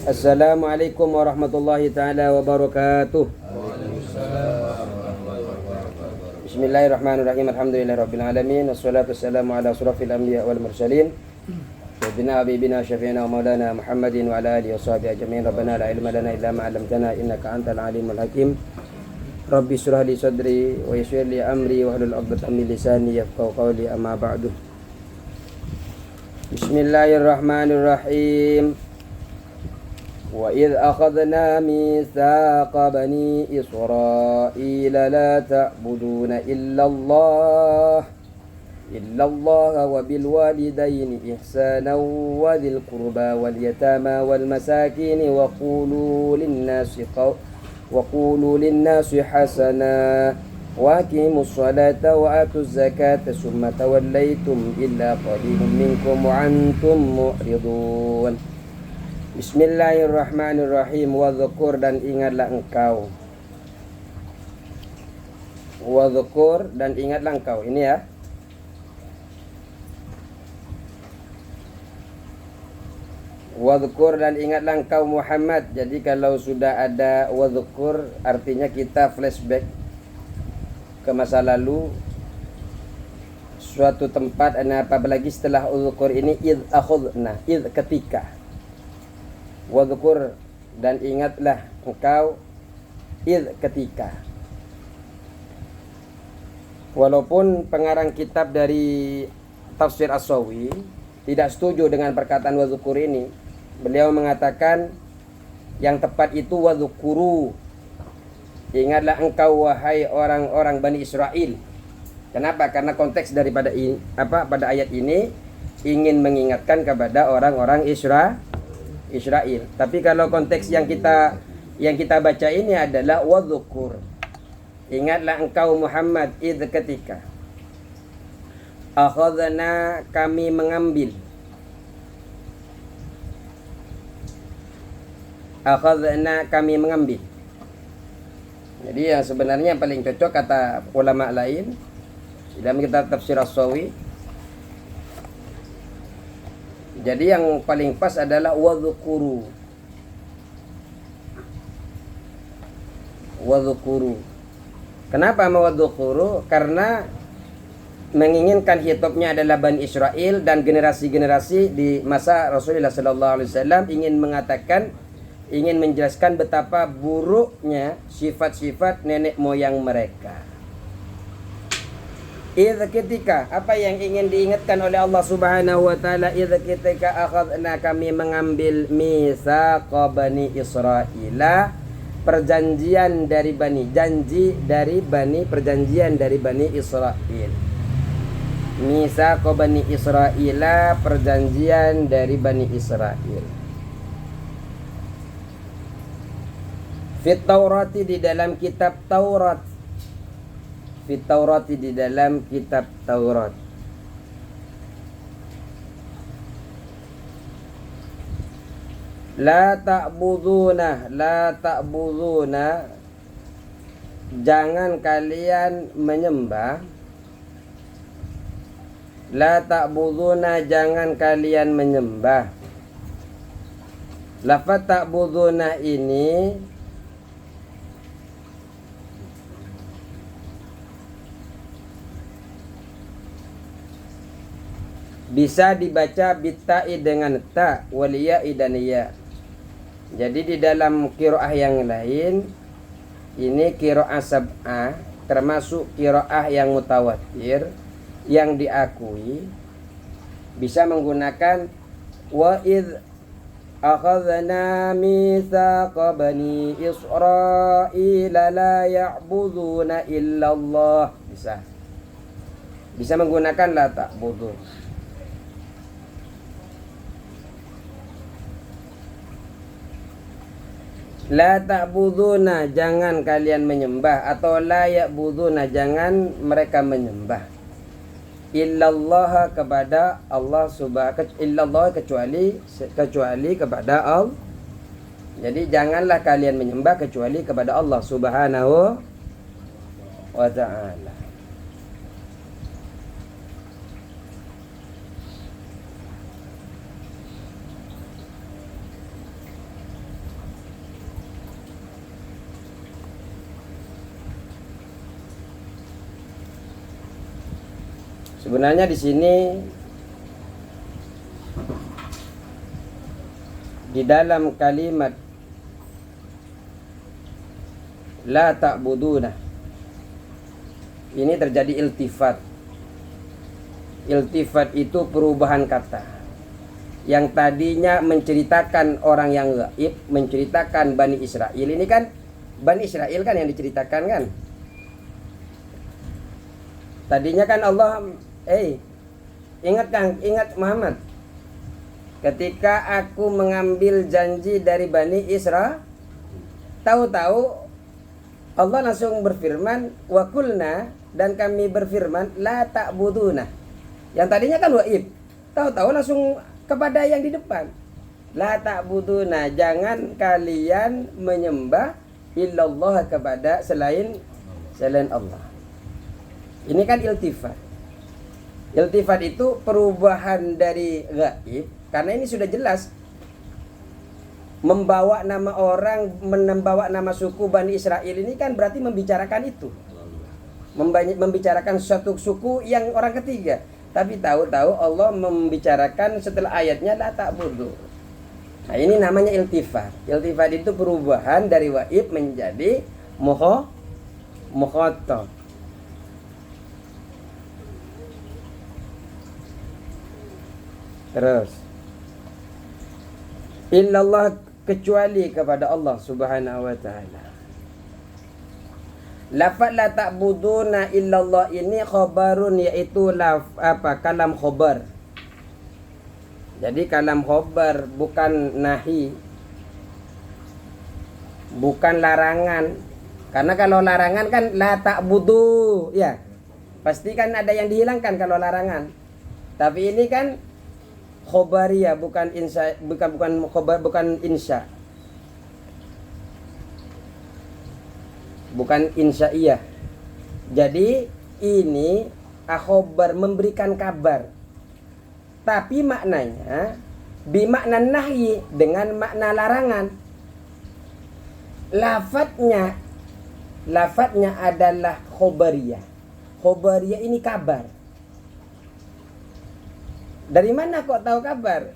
Assalamualaikum warahmatullahi taala wabarakatuh. Bismillahirrahmanirrahim. Alhamdulillahirabbil alamin. Wassalatu wassalamu ala asrofil anbiya wal mursalin. Sayyidina habibina syafi'ina wa maulana Muhammadin wa ala alihi washabihi ajmain. Rabbana la ilma lana illa ma 'allamtana innaka antal alimul hakim. Rabbi shrah li sadri wa yassir li amri wahlul 'uqdatam min lisani yafqahu qawli, amma ba'du. Bismillahirrahmanirrahim. وَإِذْ أَخَذْنَا مِيثَاقَ بَنِي إِسْرَائِيلَ لَا تَعْبُدُونَ إِلَّا اللَّهَ وَبِالْوَالِدَيْنِ إِحْسَانًا وَذِي الْقُرْبَى وَالْيَتَامَى وَالْمَسَاكِينِ وَقُولُوا لِلنَّاسِ حَسَنًا وَأَقِيمُوا الصَّلَاةَ وَآتُوا الزَّكَاةَ ثُمَّ تَوَلَّيْتُمْ إِلَّا قَلِيلٌ مِّنكُمْ وَأَنْتُمْ مُعْرِضُونَ. Bismillahirrahmanirrahim. Wadzukur, dan ingatlah engkau. Wadzukur, dan ingatlah engkau. Ini ya. Wadzukur, dan ingatlah engkau Muhammad. Jadi kalau sudah ada wadzukur, artinya kita flashback ke masa lalu, suatu tempat. Apalagi setelah wadzukur ini, id akhudna, id ketika. Wadzukur, dan ingatlah engkau id ketika. Walaupun pengarang kitab dari Tafsir As-Sawi tidak setuju dengan perkataan wadzukur ini, beliau mengatakan yang tepat itu wadzukuru, ingatlah engkau wahai orang-orang Bani Israel. Kenapa? Karena konteks daripada pada ayat ini ingin mengingatkan kepada orang-orang Israel. Tapi kalau konteks yang kita baca ini adalah wadzukur, ingatlah engkau Muhammad id ketika akhadna, kami mengambil. Akhadna, kami mengambil. Jadi yang sebenarnya paling cocok kata ulama lain dalam kitab Tafsir As-Sawi, jadi yang paling pas adalah wadzukur. Kenapa mewadzukuru? Karena menginginkan hitopnya adalah Bani Israel dan generasi-generasi di masa Rasulullah SAW ingin menjelaskan betapa buruknya sifat-sifat nenek moyang mereka. Idz ketika, apa yang ingin diingatkan oleh Allah Subhanahu wa taala? Idz ketika akhadna, kami mengambil mitsaqa Bani Israila, perjanjian dari Bani, perjanjian dari Bani Israil. Mitsaqa Bani Israila, perjanjian dari Bani Israil. Fit Taurati, di dalam kitab Taurat. Fit Taurati, di dalam kitab Taurat. La ta'buduna, jangan kalian menyembah. La ta'buduna, jangan kalian menyembah. Lafaz ta'buduna ini bisa dibaca bitta'i dengan ta, waliya'i dan ya. Jadi di dalam qiraah yang lain, ini qiraah sab'ah, termasuk qiraah yang mutawatir, yang diakui, bisa menggunakan wa idz akhadna mitsaqa bani Israila la ya'buduna illallah. Bisa menggunakan la ta'budu. La ta'buduna, jangan kalian menyembah, atau la ya'buduna, jangan mereka menyembah. Illallah, kepada Allah illallah, kecuali kepada Allah. Jadi janganlah kalian menyembah kecuali kepada Allah Subhanahu wa ta'ala. Sebenarnya di sini di dalam kalimat la ta'buduna ini terjadi iltifat. Iltifat itu perubahan kata. Yang tadinya menceritakan orang yang gaib, menceritakan Bani Israel. Ini kan Bani Israel kan yang diceritakan kan. Tadinya kan Allah, ingat Kang, ingat Muhammad. Ketika aku mengambil janji dari Bani Israel, tahu-tahu Allah langsung berfirman, wa qulna, dan kami berfirman, la ta'buduna. Yang tadinya kan waib, tahu-tahu langsung kepada yang di depan. La ta'buduna, jangan kalian menyembah illallah, kepada selain Allah. Ini kan iltifat. Iltifat itu perubahan dari gaib, karena ini sudah jelas membawa nama orang, membawa nama suku Bani Israel ini kan berarti membicarakan itu, membicarakan suatu suku yang orang ketiga. Tapi tahu-tahu Allah membicarakan setelah ayatnya la ta'budu. Nah ini namanya iltifat. Iltifat itu perubahan dari waib menjadi mukhatab. Terus illallah, kecuali kepada Allah Subhanahu wa ta'ala. Lafaz la ta'buduna illallah ini khabarun, yaitu kalam khabar. Jadi kalam khabar, bukan nahi, bukan larangan. Karena kalau larangan kan la ta'budu, ya pasti kan ada yang dihilangkan kalau larangan. Tapi ini kan khobariyah, bukan insya, bukan khobar, bukan insya, bukan insya'iyah. Jadi ini akhobar, memberikan kabar, tapi maknanya bimakna nahyi, dengan makna larangan. Lafadznya adalah khobariyah. Khobariyah ini kabar. Dari mana kok tahu kabar?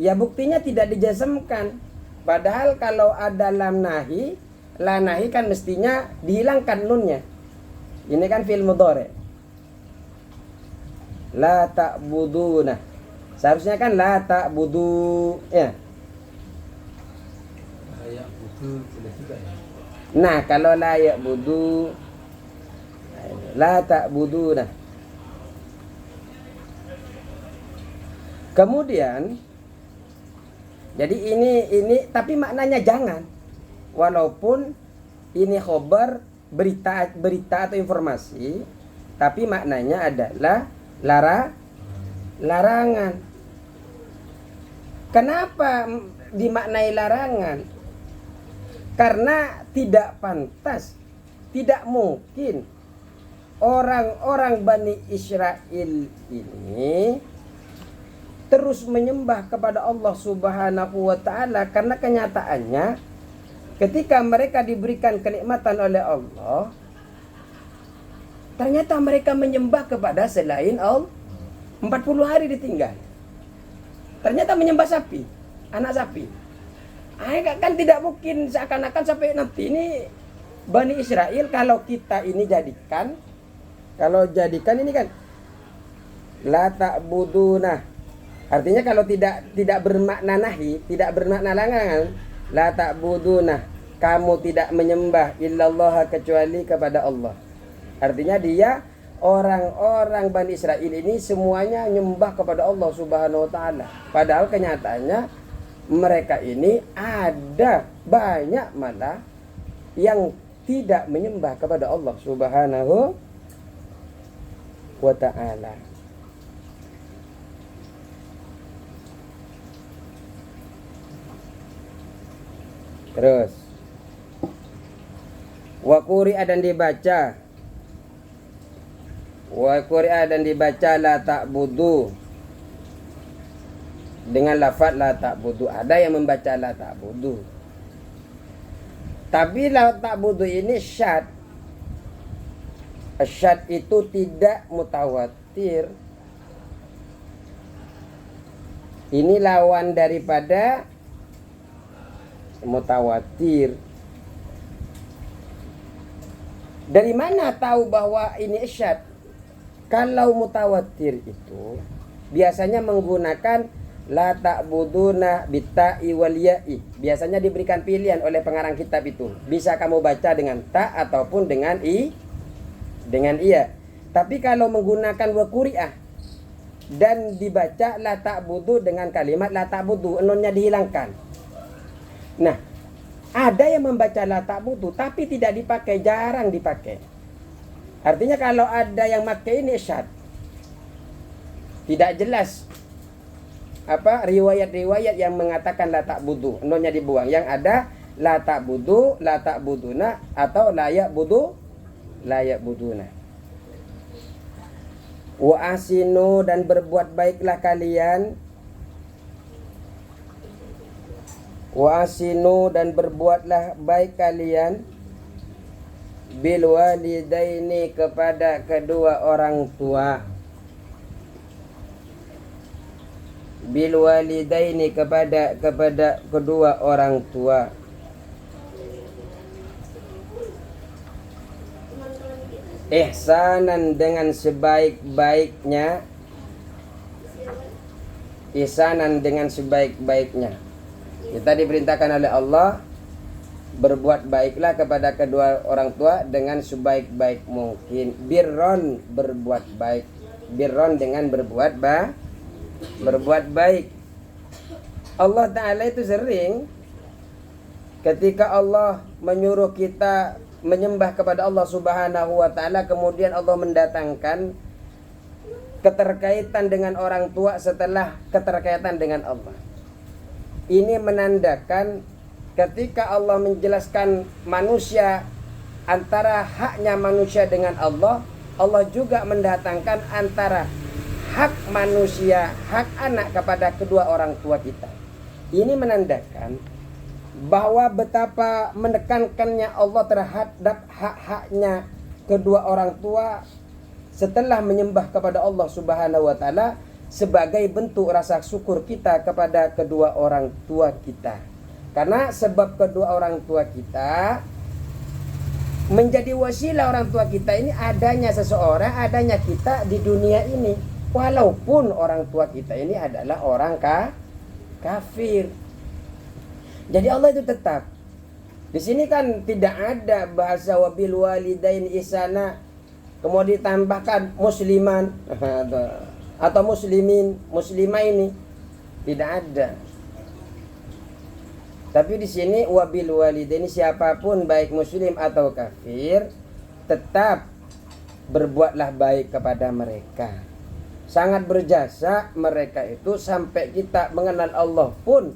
Ya buktinya tidak dijazmkan. Padahal kalau ada lam nahi, la nahi kan mestinya dihilangkan nunnya. Ini kan fi'il mudhari. La ta'buduna. Seharusnya kan la ta'budu, ya. Nah, kalau la ya'budu, la ta'buduna. Kemudian jadi ini tapi maknanya jangan. Walaupun ini khobar, berita atau informasi, tapi maknanya adalah larangan. Kenapa dimaknai larangan? Karena tidak pantas, tidak mungkin orang-orang Bani Israel ini terus menyembah kepada Allah Subhanahu wa ta'ala, karena kenyataannya ketika mereka diberikan kenikmatan oleh Allah, ternyata mereka menyembah kepada selain Allah. 40 hari ditinggal, ternyata menyembah sapi, anak sapi. Kan tidak mungkin, seakan-akan sampai nanti ini Bani Israel, kalau kita ini jadikan ini kan la ta'buduna. Artinya kalau tidak bermakna nahi, tidak bermakna larangan, la ta'buduna, kamu tidak menyembah illallah, kecuali kepada Allah. Artinya dia, orang-orang Bani Israel ini semuanya nyembah kepada Allah Subhanahu wa ta'ala. Padahal kenyataannya mereka ini ada banyak malah yang tidak menyembah kepada Allah Subhanahu wa ta'ala. Terus wa quri'a, dan dibaca, wa quri'a, dan dibaca la ta'budu dengan lafaz la ta'budu. Ada yang membaca la ta'budu, tapi la ta'budu ini syad. Syad itu tidak mutawatir, Ini lawan daripada mutawatir. Dari mana tahu bahwa ini isyad? Kalau mutawatir itu biasanya menggunakan la ta'buduna bitta'i wal ya'i. Biasanya diberikan pilihan oleh pengarang kitab itu. Bisa kamu baca dengan ta ataupun dengan iya. Tapi kalau menggunakan wa quri'ah dan dibaca la ta'budu dengan kalimat la ta'budu, nunnya dihilangkan. Nah, ada yang membaca la ta'budu tapi tidak dipakai, jarang dipakai. Artinya kalau ada yang pakai ini isyad. Tidak jelas riwayat-riwayat yang mengatakan la ta'budu, nunnya dibuang. Yang ada la ta'budu, la ta'buduna atau la ya'buduna. Wa asinu, dan berbuat baiklah kalian. Wa asinu, dan berbuatlah baik kalian bil walidaini, kepada kedua orang tua. Bil walidaini, kepada kedua orang tua. Ihsanan, dengan sebaik-baiknya. Ihsanan, dengan sebaik-baiknya. Kita diperintahkan oleh Allah berbuat baiklah kepada kedua orang tua dengan sebaik-baik mungkin. Birron, berbuat baik. Birron, dengan berbuat baik. Allah Ta'ala itu sering ketika Allah menyuruh kita menyembah kepada Allah Subhanahu wa Ta'ala, kemudian Allah mendatangkan keterkaitan dengan orang tua setelah keterkaitan dengan Allah. Ini menandakan ketika Allah menjelaskan manusia, antara haknya manusia dengan Allah, Allah juga mendatangkan antara hak manusia, hak anak kepada kedua orang tua kita. Ini menandakan bahwa betapa menekankannya Allah terhadap hak-haknya kedua orang tua setelah menyembah kepada Allah Subhanahu wa Ta'ala, sebagai bentuk rasa syukur kita kepada kedua orang tua kita. Karena sebab kedua orang tua kita menjadi wasilah orang tua kita ini adanya seseorang, adanya kita di dunia ini. Walaupun orang tua kita ini adalah orang kafir. Jadi Allah itu tetap. Di sini kan tidak ada bahasa wabil walidain ihsana kemudian ditambahkan musliman atau muslimin, muslimah ini tidak ada. Tapi di sini wabil walidain, siapapun baik muslim atau kafir, tetap berbuatlah baik kepada mereka. Sangat berjasa mereka itu sampai kita mengenal Allah pun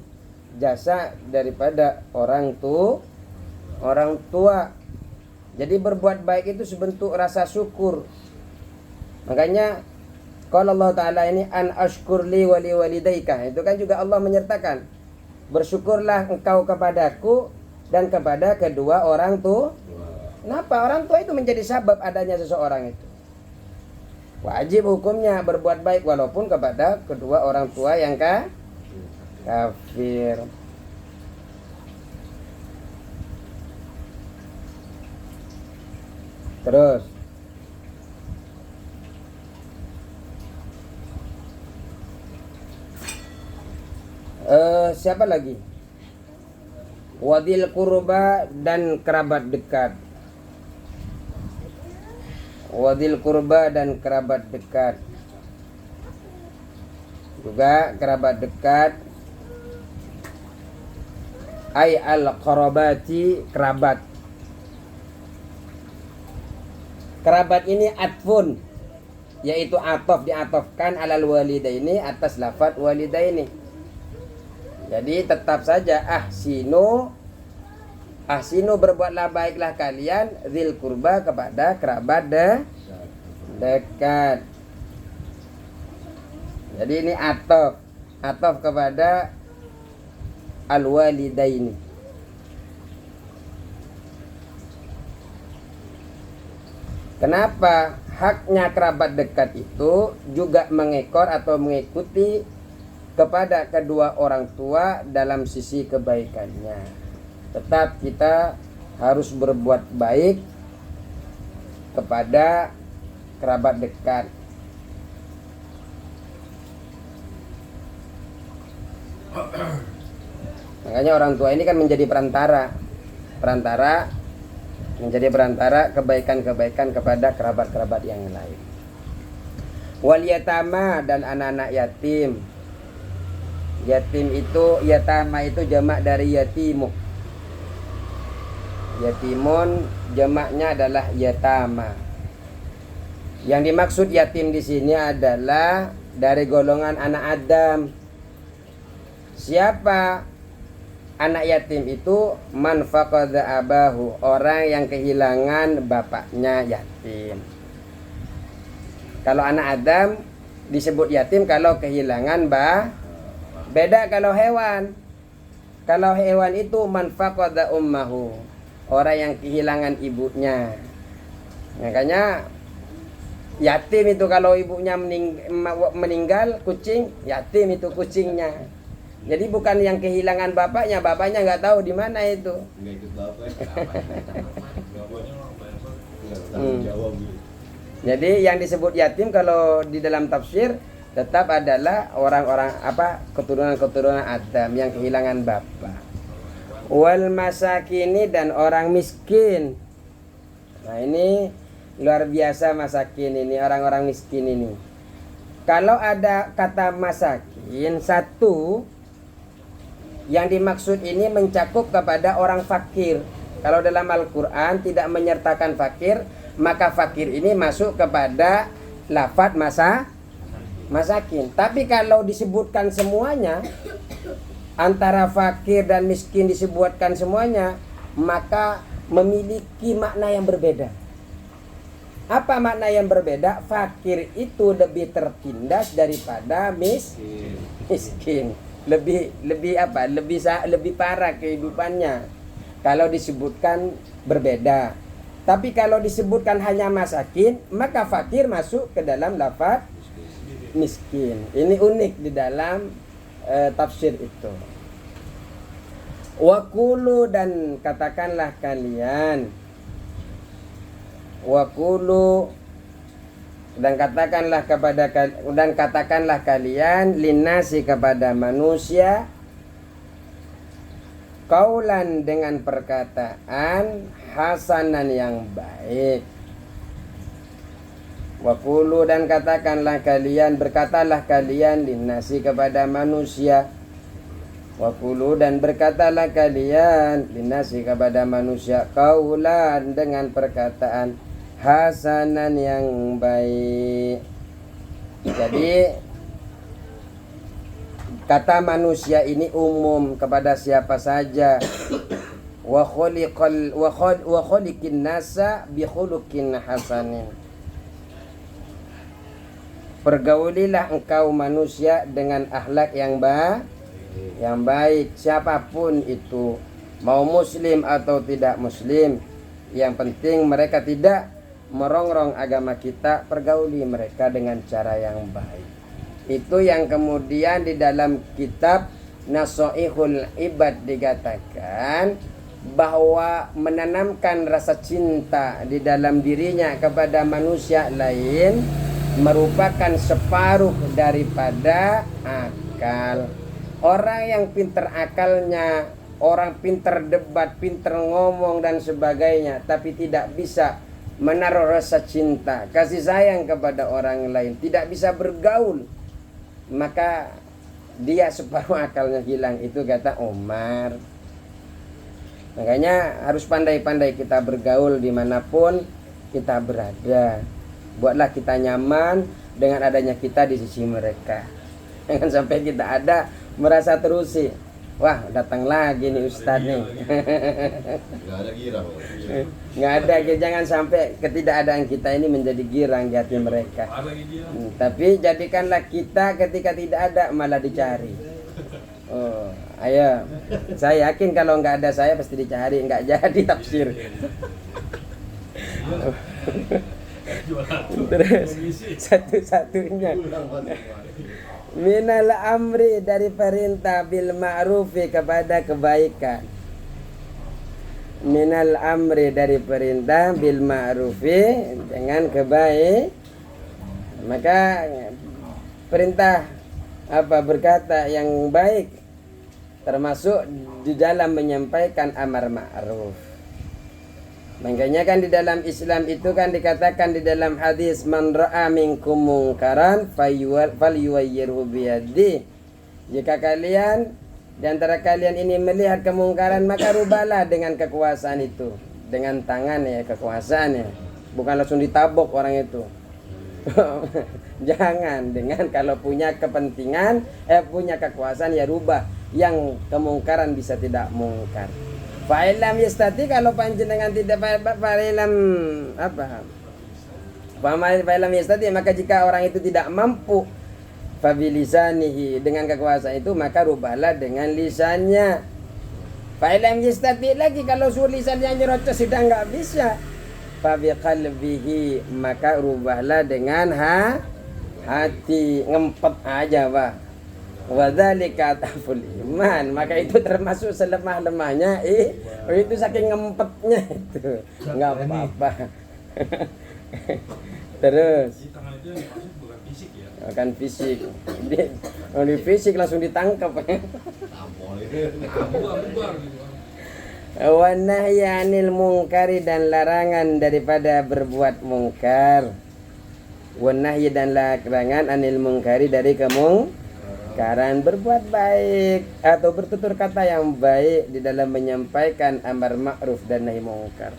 jasa daripada orang tua. Jadi berbuat baik itu sebentuk rasa syukur. Makanya kalau Allah Ta'ala ini an ashkurli wali walidaika, itu kan juga Allah menyertakan bersyukurlah engkau kepadaku dan kepada kedua orang tua. Kenapa? Orang tua itu menjadi sebab adanya seseorang itu. Wajib hukumnya berbuat baik walaupun kepada kedua orang tua yang kafir. Terus siapa lagi? Wadil kurba, dan kerabat dekat. Wadil kurba dan kerabat dekat. Juga kerabat dekat. Ay al-qarabati, kerabat. Kerabat ini atfun, yaitu atof, diatofkan alal walidaini, atas lafaz walidaini. Jadi tetap saja ahsinu berbuatlah baiklah kalian zil kurba, kepada kerabat dekat. Jadi ini atof kepada al-walidaini. Kenapa haknya kerabat dekat itu juga mengekor atau mengikuti kepada kedua orang tua dalam sisi kebaikannya. Tetap kita harus berbuat baik kepada kerabat dekat. Makanya orang tua ini kan menjadi perantara kebaikan-kebaikan kepada kerabat-kerabat yang lain. Wal yatama, dan anak-anak yatim. Yatama itu jamak dari yatimu. Yatimun jamaknya adalah yatama. Yang dimaksud yatim di sini adalah dari golongan anak Adam. Siapa anak yatim itu? Man faqada abahu, orang yang kehilangan bapaknya yatim. Kalau anak Adam disebut yatim kalau kehilangan beda kalau hewan. Kalau hewan itu man faqada ummahu, orang yang kehilangan ibunya. Makanya yatim itu kalau ibunya meninggal, kucing, yatim itu kucingnya. Jadi bukan yang kehilangan bapaknya nggak tahu di mana itu. Jadi yang disebut yatim kalau di dalam tafsir tetap adalah orang-orang keturunan Adam yang kehilangan bapak. Wal masakini, dan orang miskin. Nah ini luar biasa masakin ini, orang-orang miskin ini. Kalau ada kata masakin satu, yang dimaksud ini mencakup kepada orang fakir. Kalau dalam Al-Quran tidak menyertakan fakir, maka fakir ini masuk kepada lafadz masakin. Tapi kalau disebutkan semuanya, antara fakir dan miskin disebutkan semuanya, maka memiliki makna yang berbeda. Apa makna yang berbeda? Fakir itu lebih tertindas daripada miskin. Lebih parah kehidupannya kalau disebutkan berbeda. Tapi kalau disebutkan hanya masakin, maka fakir masuk ke dalam lafaz miskin. Ini unik di dalam tafsir itu. Waqulu, dan katakanlah kalian. Waqulu, dan katakanlah kalian linnasi, kepada manusia, qaulan, dengan perkataan hasanan, yang baik. Waqulu, dan berkatalah kalian linnasi, kepada manusia. Waqulu, dan berkatalah kalian linnasi, kepada manusia, qaulan, dengan perkataan hasanan, yang baik. Jadi kata manusia ini umum kepada siapa saja. Wa khaliqin nasa bi khuluqin hasanin. Pergaulilah engkau manusia dengan akhlak yang baik, siapapun itu, mau muslim atau tidak muslim. Yang penting mereka tidak merongrong agama kita, pergauli mereka dengan cara yang baik. Itu yang kemudian di dalam kitab Nasoihul Ibad dikatakan bahwa menanamkan rasa cinta di dalam dirinya kepada manusia lain merupakan separuh daripada akal. Orang yang pintar akalnya, orang pintar debat, pintar ngomong dan sebagainya, tapi tidak bisa menaruh rasa cinta, kasih sayang kepada orang lain, tidak bisa bergaul, maka dia separuh akalnya hilang. Itu kata Umar. Makanya harus pandai-pandai kita bergaul dimanapun kita berada. Buatlah kita nyaman dengan adanya kita di sisi mereka. Jangan sampai kita ada merasa terusi. Wah, datang lagi nih Ustadz nih. Nggak ada girang. Nggak ada, jangan sampai ketidakadaan kita ini menjadi girang di hati mereka. Tapi jadikanlah kita ketika tidak ada malah dicari. Oh, ayo. Saya yakin kalau nggak ada saya pasti dicari, nggak jadi tafsir. Terus satu-satunya. Minal amri, dari perintah, bil ma'rufi, kepada kebaikan. Minal amri, dari perintah, bil ma'rufi, dengan kebaik. Maka perintah berkata yang baik termasuk di dalam menyampaikan amar ma'ruf. Makanya kan di dalam Islam itu kan dikatakan di dalam hadis, man ra'a minkum mungkaran falyughayyirhu biyadihi. Jika kalian di antara kalian ini melihat kemungkaran, maka rubahlah dengan kekuasaan itu, dengan tangan ya, kekuasaan ya. Bukan langsung ditabok orang itu. Jangan, dengan kalau punya kepentingan, punya kekuasaan ya rubah yang kemungkaran bisa tidak mungkar. Fa'ilam yastati, kalau panjenengan tidak fa'ilam fa'ilam yastati, maka jika orang itu tidak mampu fabilisanihi, dengan kekuasaan itu, maka rubahlah dengan lisannya. Fa'ilam yastati lagi, kalau suruh lisannya nyerocos sudah enggak bisa, fabiqalbihi, maka rubahlah dengan hati, ngempet aja Pak. Wadzalika ataful iman, maka itu termasuk selemah-lemahnya itu saking ngempetnya itu. Enggak apa-apa. Terus Di tangan itu yang dimaksud bukan fisik ya. bukan fisik. Di fisik langsung ditangkap. Tampol itu. Bubar gitu. Wa nahya 'anil munkari, dan larangan daripada berbuat mungkar. Wa nahya, dan larangan 'anil munkari, dari kemungkaran. Berbuat baik atau bertutur kata yang baik di dalam menyampaikan amar ma'ruf dan nahi mungkar.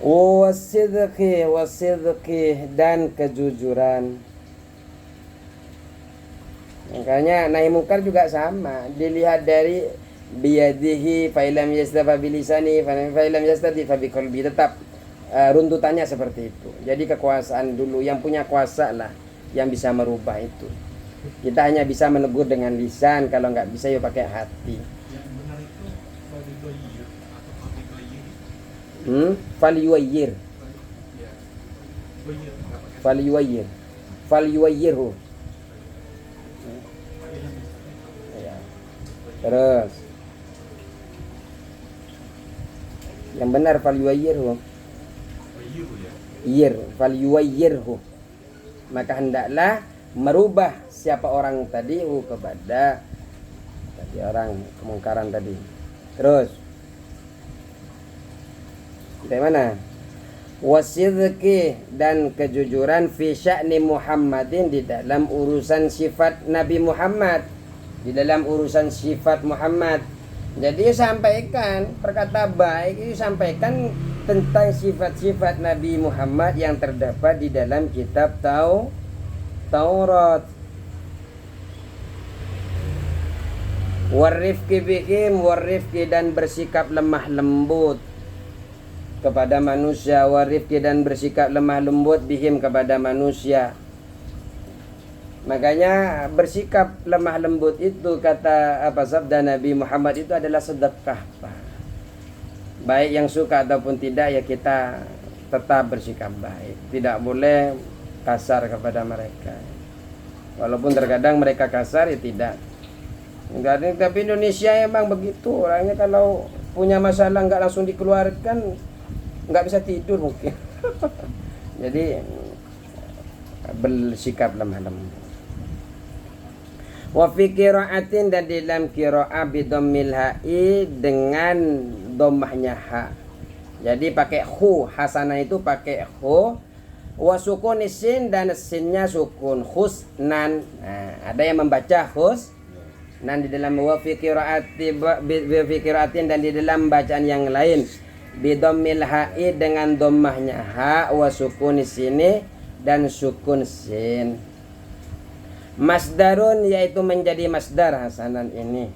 Wasidqi, dan kejujuran. Makanya nahi mungkar juga sama, dilihat dari biyadihi, fa'ilam yastafa bilisani, fa'ilam yastati fa biqalbi, tetap runtutannya seperti itu. Jadi kekuasaan dulu, yang punya kuasa lah yang bisa merubah itu. Kita hanya bisa menegur dengan lisan, kalau nggak bisa ya pakai hati. Yang benar itu fabiqayyir atau fabiqayyir. Falyuwayyir, Ya. Bayyir enggak pakai falyuwayyir, falyuwayyirhu. fa'ilam yastati. Ya. Terus yang benar falyuwayyirhu, Bayyir ya. falyuwayyirhu, maka hendaklah merubah siapa orang tadi kepada orang kemungkaran tadi. Terus dari mana? Wasidqi, dan kejujuran fi sya'ni Muhammadin, di dalam urusan sifat Nabi Muhammad, di dalam urusan sifat Muhammad. Jadi sampaikan perkata baik, itu sampaikan tentang sifat-sifat Nabi Muhammad yang terdapat di dalam kitab Taurat. Warifki bihim, warifki, dan bersikap lemah lembut kepada manusia. Warifki, dan bersikap lemah lembut bihim, kepada manusia. Makanya bersikap lemah lembut itu, kata sabda Nabi Muhammad, itu adalah sedekah Pak. Baik yang suka ataupun tidak, ya kita tetap bersikap baik. Tidak boleh kasar kepada mereka. Walaupun terkadang mereka kasar, ya tidak. Enggak, tapi Indonesia emang begitu. Orangnya kalau punya masalah nggak langsung dikeluarkan, nggak bisa tidur mungkin. Jadi bersikap lemah lembut. Wa fi qira'atin, dan di dalam qira'ah bidammil ha'i, dengan dhammahnya ha. Jadi pakai hu, hasanah itu pakai hu. Wa sukun sin, dan sinnya sukun, husnan. Nah, ada yang membaca husnan di dalam wa fi qira'atin, dan di dalam bacaan yang lain bidammil ha'i, dengan dhammahnya ha, wa sukun sini, dan sukun sin. Masdarun, yaitu menjadi masdar hasanan ini.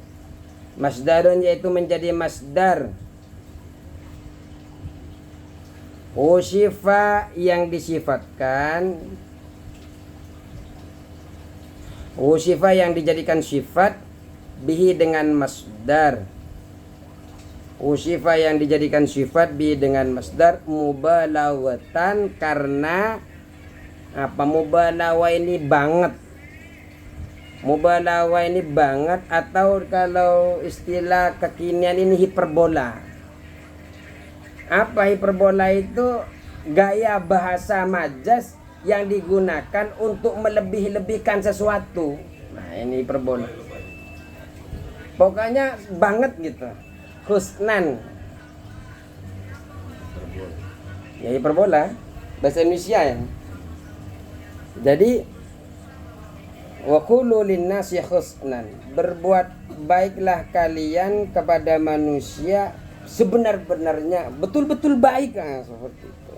Masdarun, yaitu menjadi masdar. Usifa, yang disifatkan. Usifa, yang dijadikan sifat. Bihi, dengan masdar. Usifa, yang dijadikan sifat. Bihi, dengan masdar. Mubalawatan, karena apa? Mubalawa ini banget. Mubalaghah ini banget, atau kalau istilah kekinian ini hiperbola. Apa hiperbola itu? Gaya bahasa majas yang digunakan untuk melebih-lebihkan sesuatu. Nah, ini hiperbola. Pokoknya banget gitu. Husnan. Ya hiperbola bahasa Indonesia ya. Jadi wa qulu linnasi husnan, berbuat baiklah kalian kepada manusia sebenar-benarnya, betul-betul baik. Nah, seperti itu.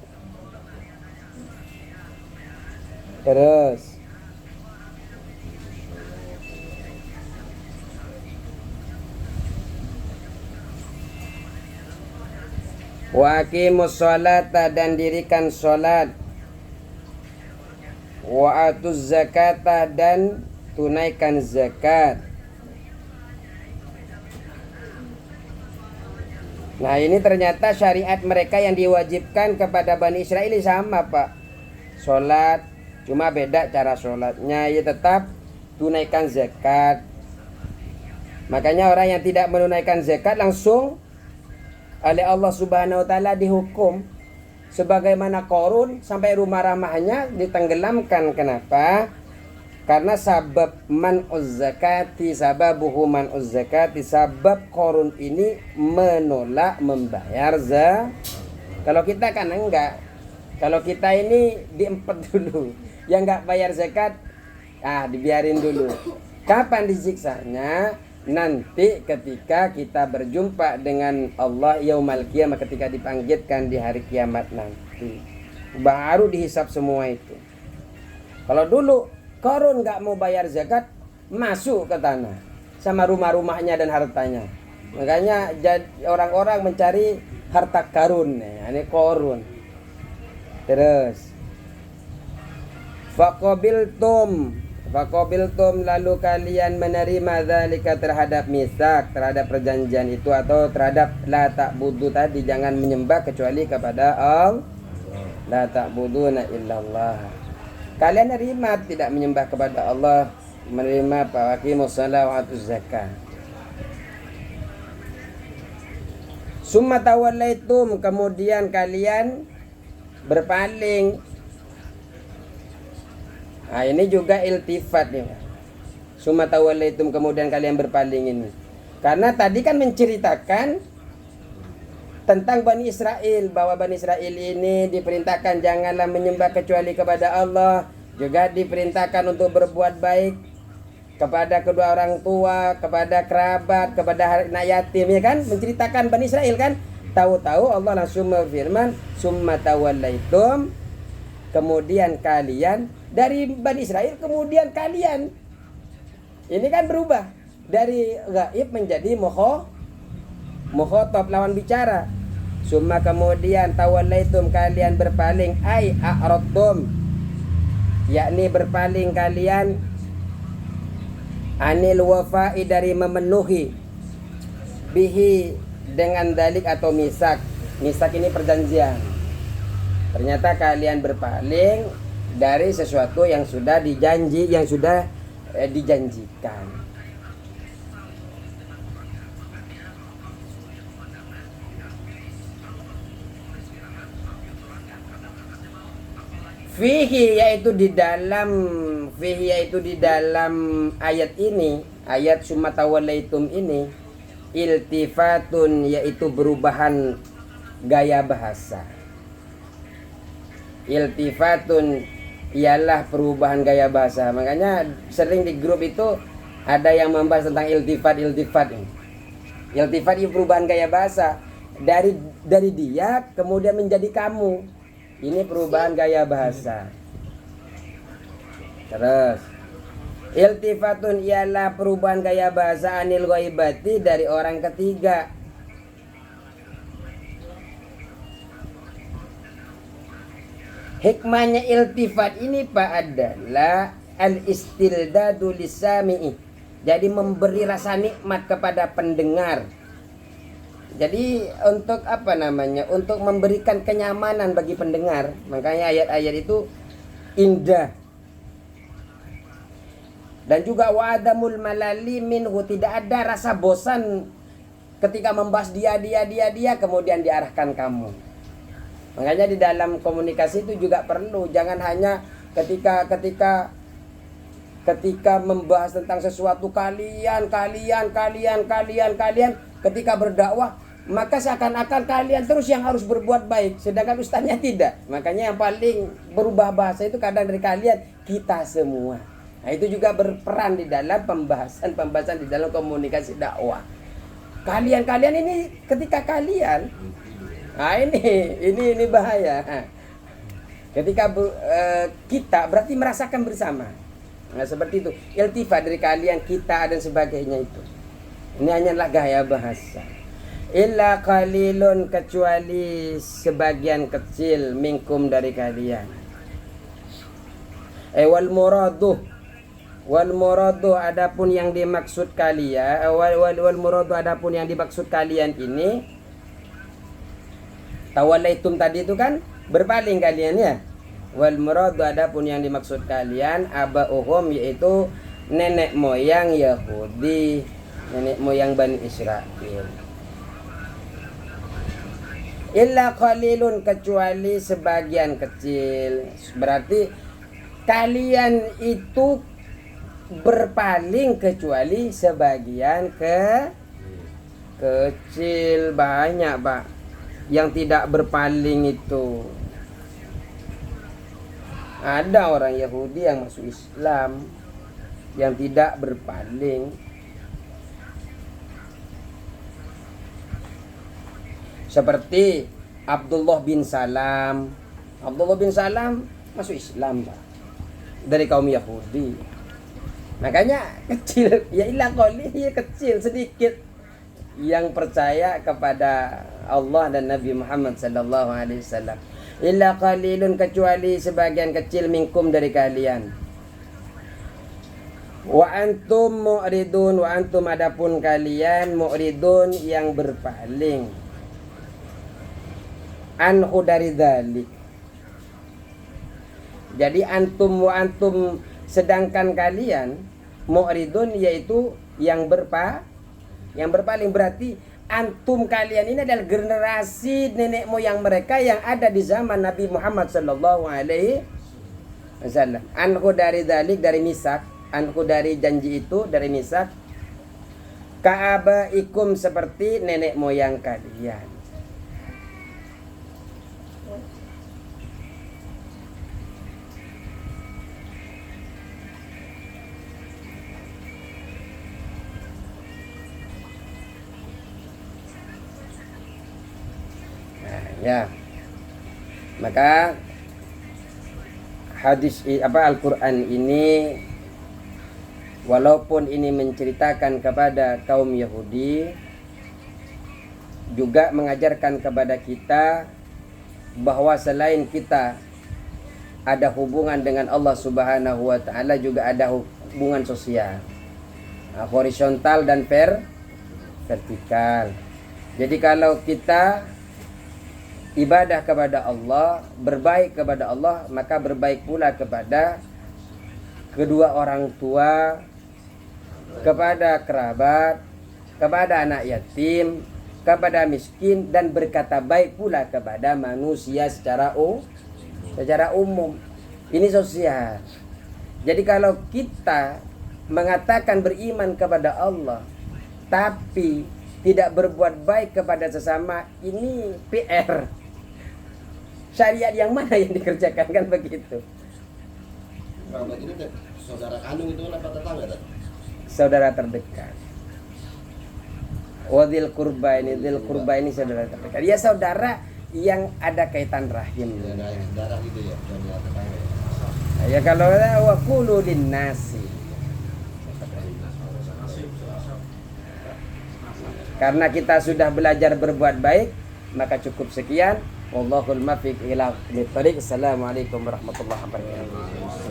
Terus wa aqimus sholata, dan dirikan sholat, wa atuz zakata, dan tunaikan zakat. Nah, ini ternyata syariat mereka yang diwajibkan kepada Bani Israel sama, Pak. Sholat, cuma beda cara sholatnya, ya tetap tunaikan zakat. Makanya orang yang tidak menunaikan zakat langsung oleh Allah Subhanahu wa taala dihukum sebagaimana Qarun, sampai rumah-rumahnya ditenggelamkan. Kenapa? Karena sabab man'uz zakati, sababuhu man'uz zakati, sabab Qarun ini menolak membayar zakat. Kalau kita kan enggak. Kalau kita ini diempet dulu. Yang enggak bayar zakat, dibiarin dulu. Kapan disiksanya? Nanti ketika kita berjumpa dengan Allah yaumal qiyamah, ketika dibangkitkan di hari kiamat nanti, baru dihisap semua itu. Kalau dulu Qarun nggak mau bayar zakat, masuk ke tanah sama rumah-rumahnya dan hartanya. Makanya orang-orang mencari harta karun, ini Qarun. Terus Faqabiltum, lalu kalian menerima dzalika, terhadap misak, terhadap perjanjian itu, atau terhadap la ta'budu tadi, jangan menyembah kecuali kepada Allah. La ta'buduna illallah. Kalian menerima tidak menyembah kepada Allah, menerima faqimus shalah wa atuz zakah. Summa tawallaitum, kemudian kalian berpaling. Nah, ini juga iltifat nih. Summa tawallaitum, kemudian kalian berpaling ini. Karena tadi kan menceritakan tentang Bani Israel, bahwa Bani Israel ini diperintahkan janganlah menyembah kecuali kepada Allah, juga diperintahkan untuk berbuat baik kepada kedua orang tua, kepada kerabat, kepada anak yatim, ya kan? Menceritakan Bani Israel kan? Tahu-tahu Allah langsung berfirman, summa tawallaitum, kemudian kalian, dari Bani Israel kemudian kalian. Ini kan berubah dari gaib menjadi mukhatab, lawan bicara. Summa, kemudian tawallaitum, kalian berpaling, ai a'radtum, yakni berpaling kalian, anil wafa'i, dari memenuhi, bihi, dengan dalik atau misak. Misak ini perjanjian. Ternyata kalian berpaling dari sesuatu yang sudah dijanjikan. Fihi, yaitu di dalam ayat ini, ayat summa tawallaitum ini, iltifatun, yaitu perubahan gaya bahasa. Iltifatun ialah perubahan gaya bahasa. Makanya sering di grup itu ada yang membahas tentang iltifat ini. Iltifat itu perubahan gaya bahasa. Dari dia kemudian menjadi kamu. Ini perubahan gaya bahasa. Terus iltifatun ialah perubahan gaya bahasa anil ghaibati, dari orang ketiga. Hikmahnya iltifat ini Pak adalah al-istildadu lisami'i, jadi memberi rasa nikmat kepada pendengar. Jadi untuk untuk memberikan kenyamanan bagi pendengar. Makanya ayat-ayat itu indah. Dan juga wa adamul malali minhu, tidak ada rasa bosan ketika membahas dia kemudian diarahkan kamu. Makanya di dalam komunikasi itu juga perlu, jangan hanya ketika membahas tentang sesuatu kalian ketika berdakwah maka seakan-akan kalian terus yang harus berbuat baik, sedangkan ustaznya tidak. Makanya yang paling berubah bahasa itu kadang dari kalian, kita semua. Nah, itu juga berperan di dalam pembahasan di dalam komunikasi dakwah. Kalian ini ketika kalian, nah ini bahaya. Ketika kita berarti merasakan bersama. Nah, seperti itu. Iltifat dari kalian, kita dan sebagainya itu. Ini hanyalah gaya bahasa. Illa qalilun, kecuali sebagian kecil minkum dari kalian. Wal muradu adapun yang dimaksud kalian, wal muradu adapun yang dimaksud kalian ini, tawallaitum tadi itu kan berpaling kalian ya. Wal muradu adapun yang dimaksud kalian aba'uhum, yaitu nenek moyang Yahudi, nenek moyang Bani Israil. Illa qalilun, kecuali sebagian kecil. Berarti kalian itu berpaling kecuali sebagian kecil. Banyak Pak yang tidak berpaling itu. Ada orang Yahudi yang masuk Islam yang tidak berpaling. Seperti Abdullah bin Salam. Abdullah bin Salam masuk Islam Pak, dari kaum Yahudi. Makanya kecil, ya ilah qali, ya kecil sedikit yang percaya kepada Allah dan Nabi Muhammad sallallahu alaihi wasallam. Illa qalilun, kecuali sebagian kecil minkum dari kalian. Wa antum mu'ridun, wa antum adapun kalian mu'ridun yang berpaling. Anhu dari dzalik. Jadi antum wa antum, sedangkan kalian mu'ridun, yaitu yang berpaling. Berarti antum kalian ini adalah generasi nenek moyang mereka yang ada di zaman Nabi Muhammad sallallahu alaihi wasallam. Anhu dari dzalik, dari misak, anhu dari janji itu, dari misak. Ka'abaikum, seperti nenek moyang kalian. Ya, maka hadis Al-Quran ini, walaupun ini menceritakan kepada kaum Yahudi, juga mengajarkan kepada kita bahwa selain kita ada hubungan dengan Allah Subhanahu wa Ta'ala, juga ada hubungan sosial, horizontal dan vertikal. Jadi kalau kita ibadah kepada Allah, berbaik kepada Allah, maka berbaik pula kepada kedua orang tua, kepada kerabat, kepada anak yatim, kepada miskin, dan berkata baik pula kepada manusia secara umum. Ini sosial. Jadi kalau kita mengatakan beriman kepada Allah tapi tidak berbuat baik kepada sesama, ini PR. Syariat yang mana yang dikerjakan, kan begitu? Kalau begini saudara kandung itu apa tetangga tak? Saudara terdekat. Wadil kurba ini saudara terdekat. Ya saudara yang ada kaitan rahim. Ya, ada darah gitu ya, saudara tetangga. Ya kalau wa qulu linnasi. Karena kita sudah belajar berbuat baik, maka cukup sekian. Wallahul muwaffiq ila aqwamit thoriq. Assalamualaikum warahmatullahi wabarakatuh.